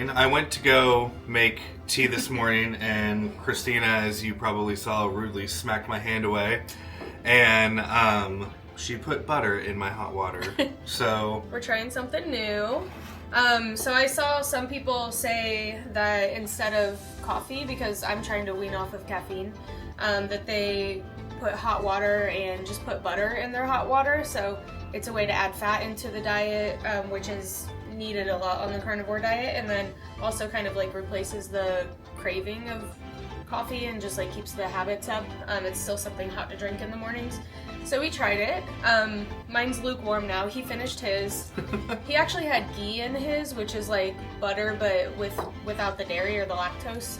morning. I went to go make tea this morning, and Christina, as you probably saw, rudely smacked my hand away. And she put butter in my hot water. So we're trying something new. So I saw some people say that instead of coffee, because I'm trying to wean off of caffeine, that they put hot water and just put butter in their hot water. So it's a way to add fat into the diet, which is needed a lot on the carnivore diet, and then also kind of like replaces the craving of coffee and just like keeps the habits up. It's still something hot to drink in the mornings. So we tried it. Mine's lukewarm now. He finished his. He actually had ghee in his, which is like butter but without the dairy or the lactose.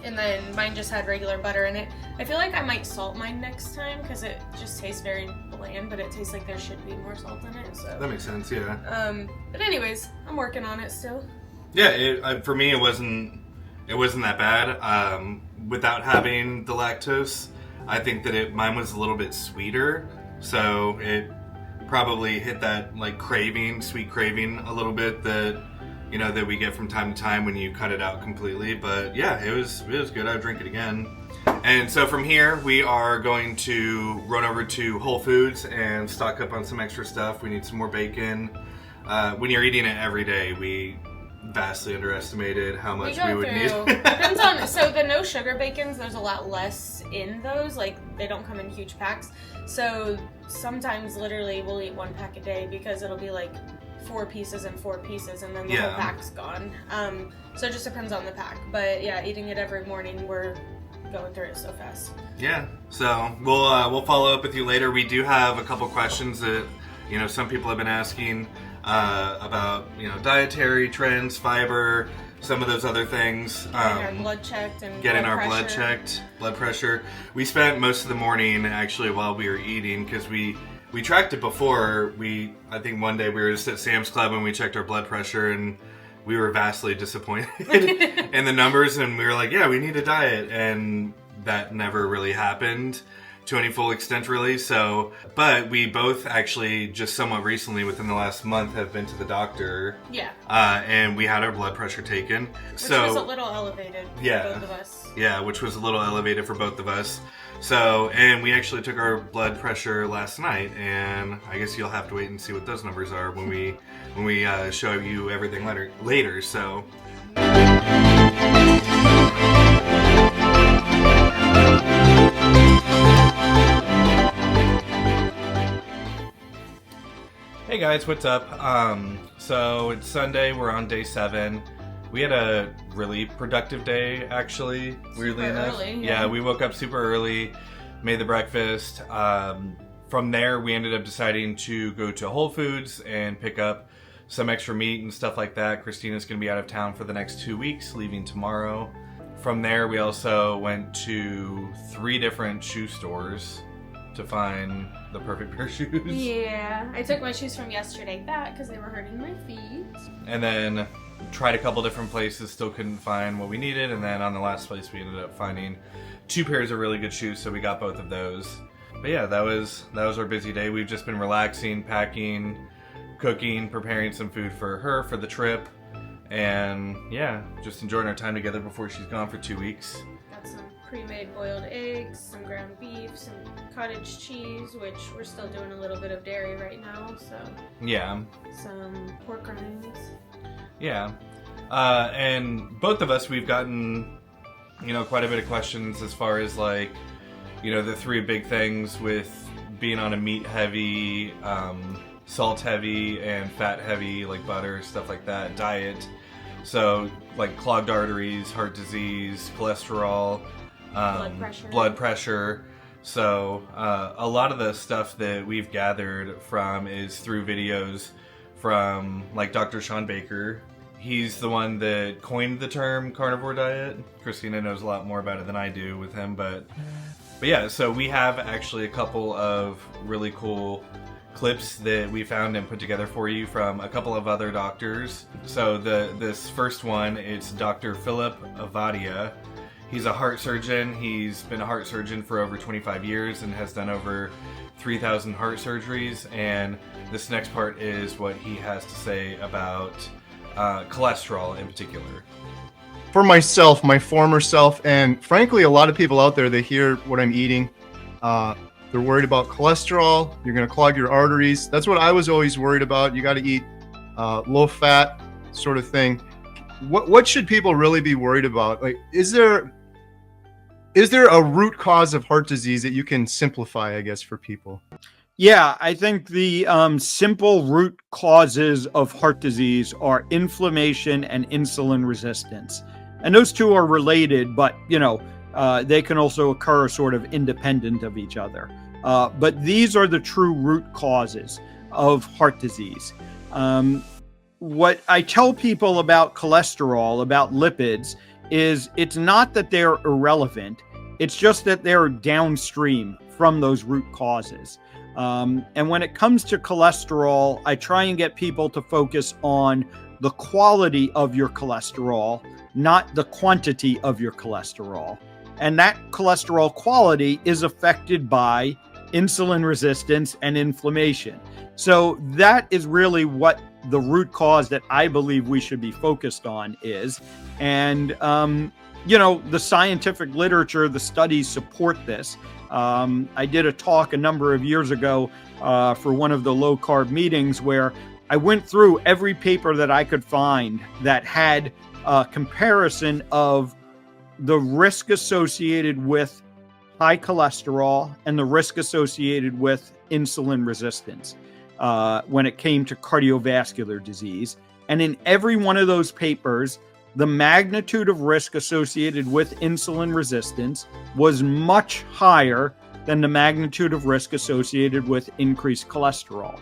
And then mine just had regular butter in it. I feel like I might salt mine next time because it just tastes very bland, but it tastes like there should be more salt in it. So that makes sense, yeah. But anyways, I'm working on it still. Yeah, for me it wasn't that bad. Without having the lactose, I think that mine was a little bit sweeter, so it probably hit that like sweet craving a little bit that that we get from time to time when you cut it out completely. But yeah, it was good. I would drink it again. And so from here, we are going to run over to Whole Foods and stock up on some extra stuff. We need some more bacon. When you're eating it every day, we vastly underestimated how much we would need. Depends on, so the no sugar bacons, there's a lot less in those. Like, they don't come in huge packs. So sometimes literally we'll eat 1 pack a day because it'll be like 4 pieces and 4 pieces, and then the whole pack's gone. So it just depends on the pack. But yeah, eating it every morning, we're going through it so fast. Yeah. So we'll follow up with you later. We do have a couple questions that some people have been asking about dietary trends, fiber, some of those other things. Getting our blood checked and getting our blood checked, blood pressure. We spent most of the morning actually while we were eating because we tracked it before. I think one day we were just at Sam's Club and we checked our blood pressure, and we were vastly disappointed in the numbers, and we were like, yeah, we need a diet, and that never really happened to any full extent, really. So, but we both actually just somewhat recently, within the last month, have been to the doctor. Yeah. And we had our blood pressure taken. Which was a little elevated for both of us. Yeah, which was a little elevated for both of us. So, and we actually took our blood pressure last night, and I guess you'll have to wait and see what those numbers are when we show you everything later. So. Hey guys, what's up? So it's Sunday, we're on day 7. We had a really productive day, actually, weirdly enough. Early, yeah, we woke up super early, made the breakfast. From there, we ended up deciding to go to Whole Foods and pick up some extra meat and stuff like that. Christina's going to be out of town for the next 2 weeks, leaving tomorrow. From there, we also went to 3 different shoe stores to find the perfect pair of shoes. Yeah, I took my shoes from yesterday back because they were hurting my feet. And then tried a couple different places, still couldn't find what we needed, and then on the last place we ended up finding 2 pairs of really good shoes, so we got both of those. But yeah, that was our busy day. We've just been relaxing, packing, cooking, preparing some food for her for the trip, and yeah, just enjoying our time together before she's gone for 2 weeks. Got some pre-made boiled eggs, some ground beef, some cottage cheese, which we're still doing a little bit of dairy right now, so yeah, some pork rinds. Yeah, and both of us, we've gotten, quite a bit of questions as far as like, the 3 big things with being on a meat-heavy, salt-heavy, and fat-heavy, like butter, stuff like that, diet. So, like clogged arteries, heart disease, cholesterol, blood pressure. So, a lot of the stuff that we've gathered from is through videos from, like, Dr. Sean Baker. He's the one that coined the term carnivore diet. Christina knows a lot more about it than I do with him, but yeah, so we have actually a couple of really cool clips that we found and put together for you from a couple of other doctors. So this first one, it's Dr. Philip Avadia. He's a heart surgeon. He's been a heart surgeon for over 25 years and has done over 3,000 heart surgeries. And this next part is what he has to say about cholesterol in particular? For myself, my former self, and frankly, a lot of people out there, they hear what I'm eating. They're worried about cholesterol. You're going to clog your arteries. That's what I was always worried about. You got to eat low fat sort of thing. What should people really be worried about? Like, is there a root cause of heart disease that you can simplify, I guess, for people? Yeah, I think the simple root causes of heart disease are inflammation and insulin resistance. And those two are related, but, they can also occur sort of independent of each other. But these are the true root causes of heart disease. What I tell people about cholesterol, about lipids, is it's not that they're irrelevant. It's just that they're downstream from those root causes. And when it comes to cholesterol, I try and get people to focus on the quality of your cholesterol, not the quantity of your cholesterol. And that cholesterol quality is affected by insulin resistance and inflammation. So that is really what the root cause that I believe we should be focused on is. And, the scientific literature, the studies support this. I did a talk a number of years ago for one of the low carb meetings where I went through every paper that I could find that had a comparison of the risk associated with high cholesterol and the risk associated with insulin resistance when it came to cardiovascular disease. And in every one of those papers, the magnitude of risk associated with insulin resistance was much higher than the magnitude of risk associated with increased cholesterol.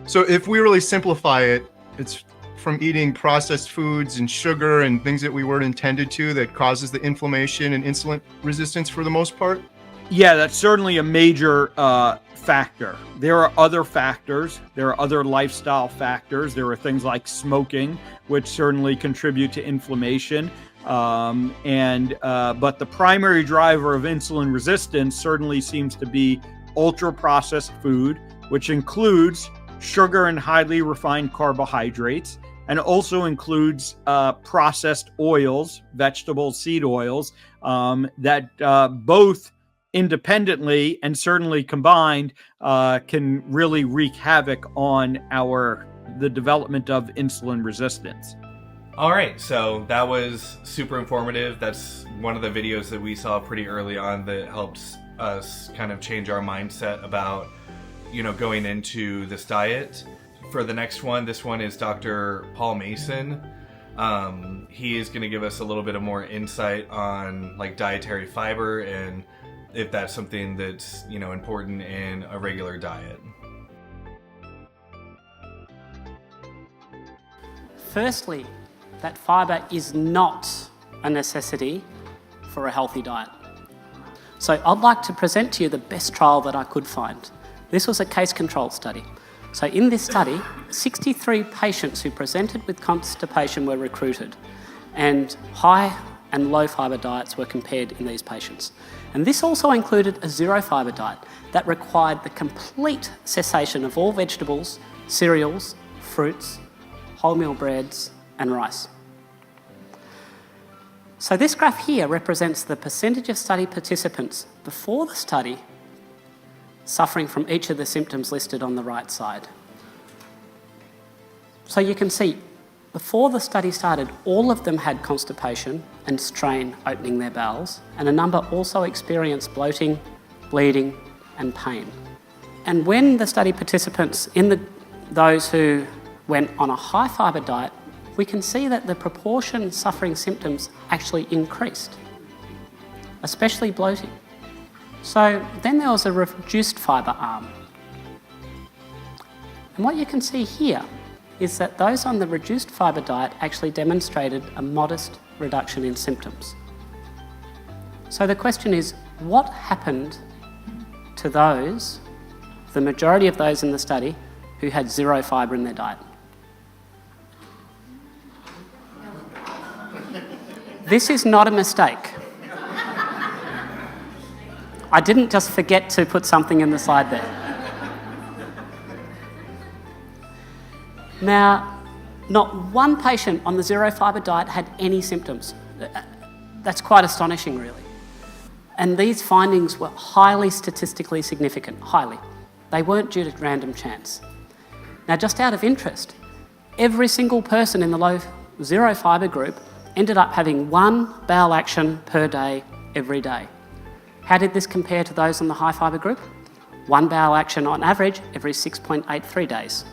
So if we really simplify it, it's from eating processed foods and sugar and things that we weren't intended to that causes the inflammation and insulin resistance for the most part? Yeah, that's certainly a major factor. There are other factors. There are other lifestyle factors. There are things like smoking, which certainly contribute to inflammation. But the primary driver of insulin resistance certainly seems to be ultra-processed food, which includes sugar and highly refined carbohydrates, and also includes processed oils, vegetable seed oils, that both independently and certainly combined can really wreak havoc on the development of insulin resistance. All right, so that was super informative. That's one of the videos that we saw pretty early on that helps us kind of change our mindset about, going into this diet. For the next one, this one is Dr. Paul Mason. He is going to give us a little bit of more insight on like dietary fiber and if that's something that's, important in a regular diet. Firstly, that fibre is not a necessity for a healthy diet. So I'd like to present to you the best trial that I could find. This was a case control study. So in this study, 63 patients who presented with constipation were recruited, and high and low fibre diets were compared in these patients. And this also included a zero fibre diet that required the complete cessation of all vegetables, cereals, fruits, wholemeal breads and rice. So this graph here represents the percentage of study participants before the study suffering from each of the symptoms listed on the right side. So you can see, before the study started, all of them had constipation and strain opening their bowels, and a number also experienced bloating, bleeding and pain. And when the study participants, those who went on a high fibre diet, we can see that the proportion suffering symptoms actually increased, especially bloating. So then there was a reduced fibre arm. And what you can see here is that those on the reduced fibre diet actually demonstrated a modest reduction in symptoms. So the question is, what happened to those, the majority of those in the study, who had zero fibre in their diet? This is not a mistake. I didn't just forget to put something in the slide there. Now, Not one patient on the zero fibre diet had any symptoms. That's quite astonishing, really. And these findings were highly statistically significant, highly. They weren't due to random chance. Now, just out of interest, every single person in the low zero fibre group ended up having 1 bowel action per day, every day. How did this compare to those in the high fibre group? 1 bowel action on average every 6.83 days.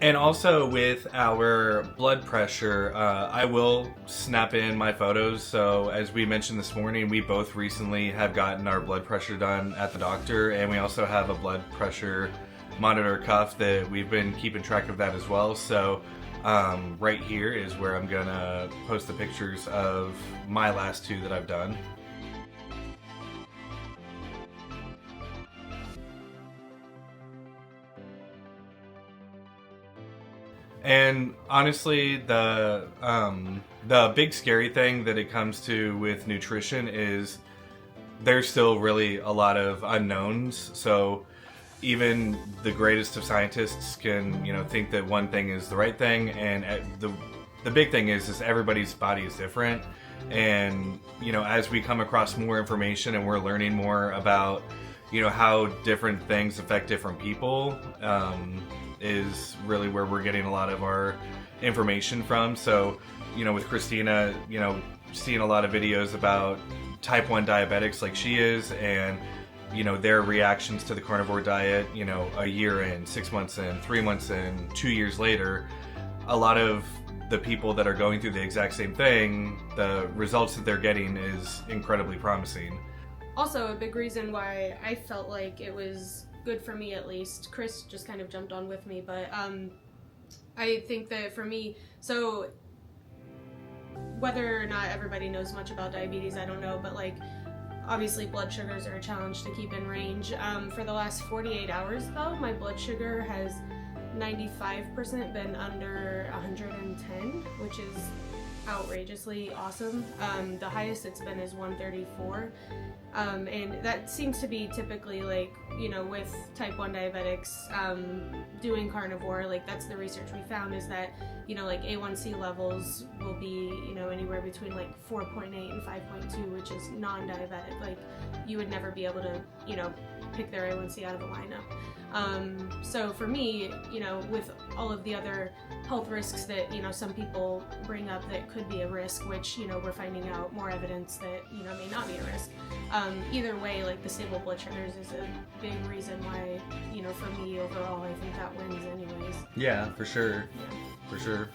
And also with our blood pressure, I will snap in my photos. So as we mentioned this morning, we both recently have gotten our blood pressure done at the doctor, and we also have a blood pressure monitor cuff that we've been keeping track of that as well. So right here is where I'm gonna post the pictures of my last 2 that I've done. And honestly, the big scary thing that it comes to with nutrition is there's still really a lot of unknowns. So even the greatest of scientists can, think that one thing is the right thing, and the big thing is everybody's body is different. And as we come across more information and we're learning more about how different things affect different people, is really where we're getting a lot of our information from. So, with Christina, seeing a lot of videos about type 1 diabetics like she is, and, their reactions to the carnivore diet, a year in, 6 months in, 3 months in, 2 years later, a lot of the people that are going through the exact same thing, the results that they're getting is incredibly promising. Also, a big reason why I felt like it was good for me, at least. Chris just kind of jumped on with me, but I think that for me, so whether or not everybody knows much about diabetes, I don't know, but obviously blood sugars are a challenge to keep in range. For the last 48 hours though, my blood sugar has 95% been under 110, which is outrageously awesome. The highest it's been is 134. And that seems to be typically with type 1 diabetics doing carnivore, that's the research we found, is that A1C levels will be anywhere between 4.8 and 5.2, which is non-diabetic. You would never be able to pick their A1C out of a lineup. So for me, with all of the other health risks that some people bring up that could be a risk, which we're finding out more evidence that may not be a risk. Either way, the stable blood sugars is a big reason why for me overall, I think that wins anyways. Yeah, for sure. Yeah. For sure.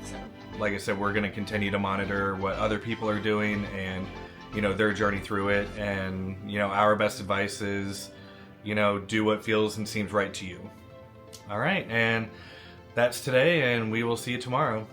So, like I said, we're going to continue to monitor what other people are doing and their journey through it, and our best advice is do what feels and seems right to you. All right, and that's today, and we will see you tomorrow.